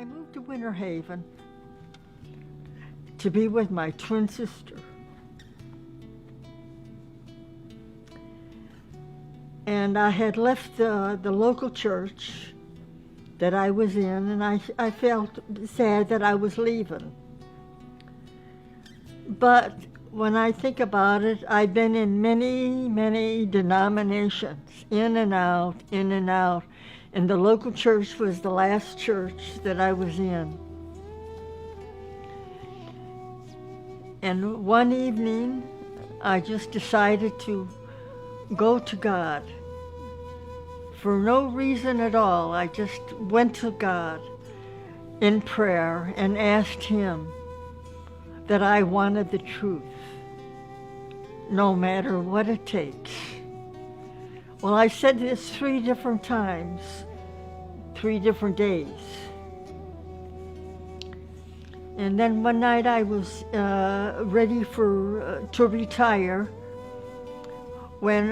I moved to Winter Haven to be with my twin sister. And I had left the local church that I was in, and I felt sad that I was leaving. But when I think about it, I've been in many, many denominations, in and out, in and out. And the local church was the last church that I was in. And one evening, I just decided to go to God. For no reason at all, I just went to God in prayer and asked Him that I wanted the truth, no matter what it takes. Well, I said this 3 different times, 3 different days. And then one night I was ready to retire when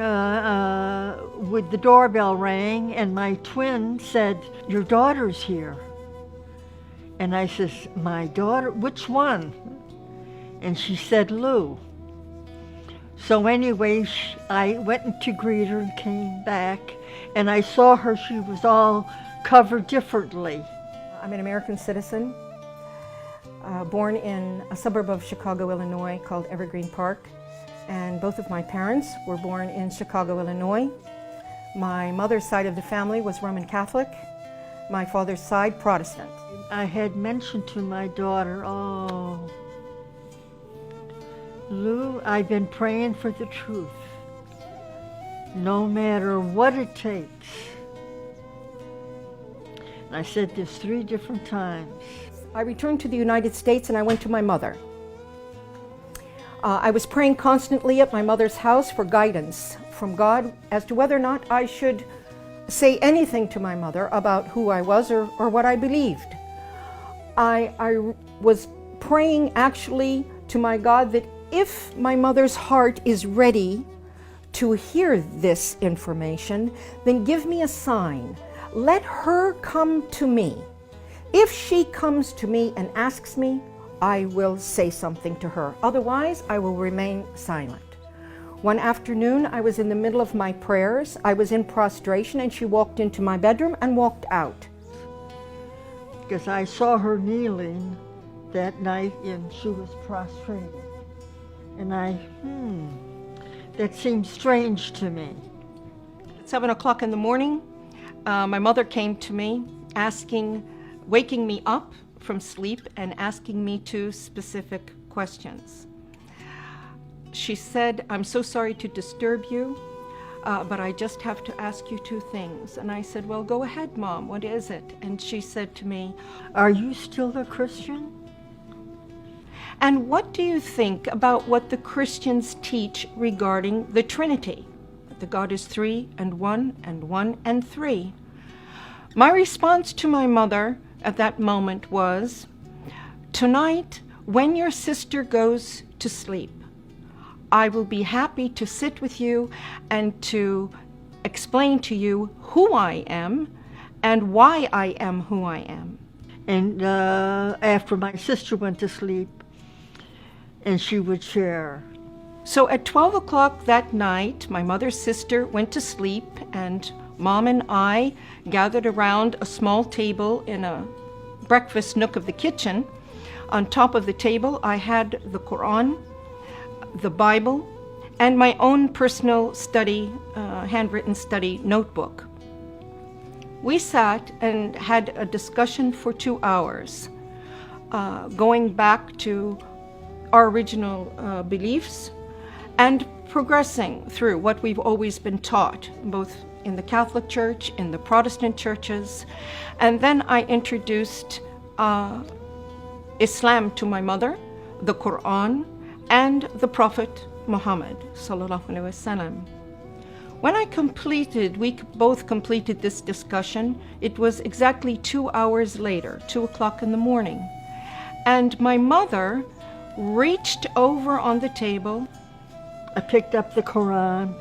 with the doorbell rang and my twin said, "Your daughter's here." And I says, "My daughter? Which one?" And she said, "Lou." So anyway, I went to greet her and came back, and I saw her, she was all covered differently. I'm an American citizen, born in a suburb of Chicago, Illinois called Evergreen Park, and both of my parents were born in Chicago, Illinois. My mother's side of the family was Roman Catholic, my father's side Protestant. I had mentioned to my daughter, "Oh, Lou, I've been praying for the truth, no matter what it takes." And I said this 3 different times. I returned to the United States and I went to my mother. I was praying constantly at my mother's house for guidance from God as to whether or not I should say anything to my mother about who I was or what I believed. I was praying actually to my God that if my mother's heart is ready to hear this information, then give me a sign. Let her come to me. If she comes to me and asks me, I will say something to her. Otherwise, I will remain silent. One afternoon, I was in the middle of my prayers. I was in prostration, and she walked into my bedroom and walked out. Because I saw her kneeling that night, and she was prostrated. And that seemed strange to me. At 7 o'clock in the morning, my mother came to me waking me up from sleep and asking me 2 specific questions. She said, "I'm so sorry to disturb you, but I just have to ask you 2 things. And I said, "Well, go ahead, Mom, what is it?" And she said to me, "Are you still a Christian? And what do you think about what the Christians teach regarding the Trinity? That God is 3 and 1 and 1 and 3. My response to my mother at that moment was, "Tonight, when your sister goes to sleep, I will be happy to sit with you and to explain to you who I am and why I am who I am." And after my sister went to sleep, and she would share. So at 12 o'clock that night, my mother's sister went to sleep, and Mom and I gathered around a small table in a breakfast nook of the kitchen. On top of the table, I had the Quran, the Bible, and my own personal study, handwritten study notebook. We sat and had a discussion for 2 hours, going back to our original beliefs and progressing through what we've always been taught, both in the Catholic Church, in the Protestant churches. And then I introduced Islam to my mother, the Quran, and the Prophet Muhammad sallallahu alaihi wasallam. When we both completed this discussion, it was exactly 2 hours later, 2 o'clock in the morning. And my mother reached over on the table. I picked up the Quran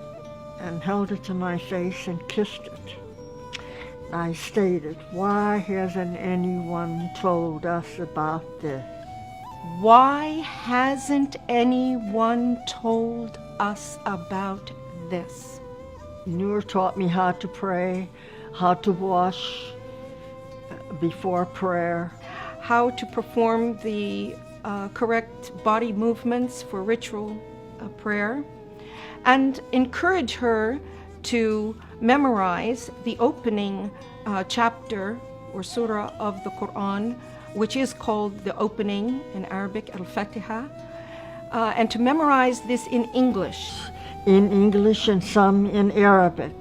and held it to my face and kissed it. I stated, why hasn't anyone told us about this? Why hasn't anyone told us about this? Noor taught me how to pray, how to wash before prayer, how to perform the correct body movements for ritual prayer, and encourage her to memorize the opening chapter or surah of the Quran, which is called the opening in Arabic, Al-Fatiha, and to memorize this in English. In English and some in Arabic.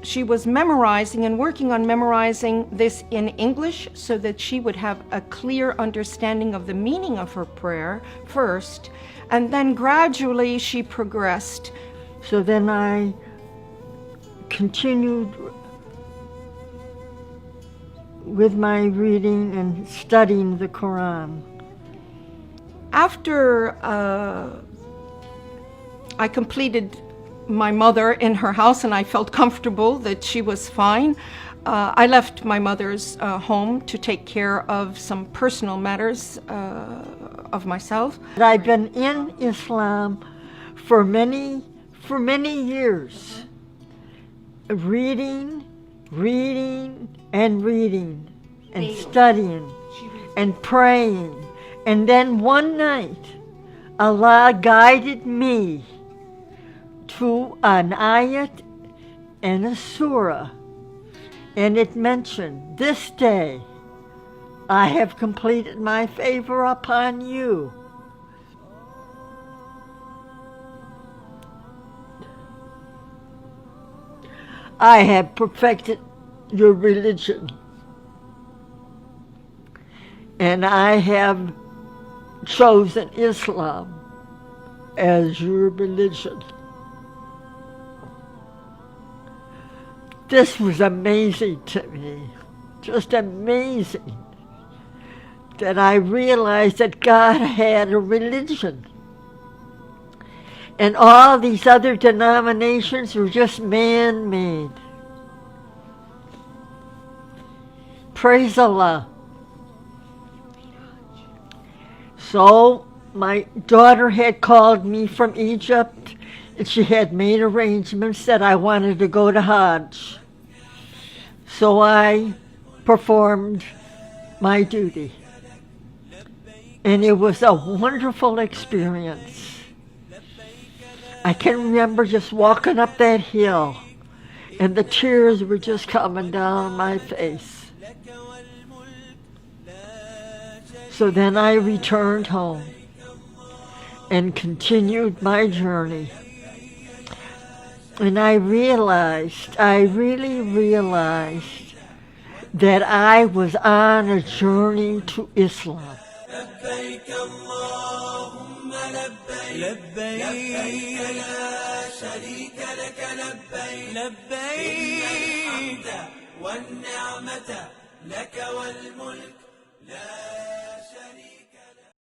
She was memorizing and working on memorizing this in English so that she would have a clear understanding of the meaning of her prayer first, and then gradually she progressed. So then I continued with my reading and studying the Quran. After I completed my mother in her house and I felt comfortable that she was fine, I left my mother's home to take care of some personal matters of myself. I've been in Islam for many years, reading and studying and praying. And then one night, Allah guided me to an ayat and a surah, and it mentioned, this day I have completed my favor upon you. I have perfected your religion, and I have chosen Islam as your religion. This was amazing to me, just amazing, that I realized that God had a religion. And all these other denominations were just man-made. Praise Allah. So my daughter had called me from Egypt, and she had made arrangements that I wanted to go to Hajj. So I performed my duty. And it was a wonderful experience. I can remember just walking up that hill, and the tears were just coming down my face. So then I returned home and continued my journey. And I really realized that I was on a journey to Islam. لبيك اللهم لبيك لبيك لا شريك لك لبيك لبيك الحمد والنعمة لك والملك لا شريك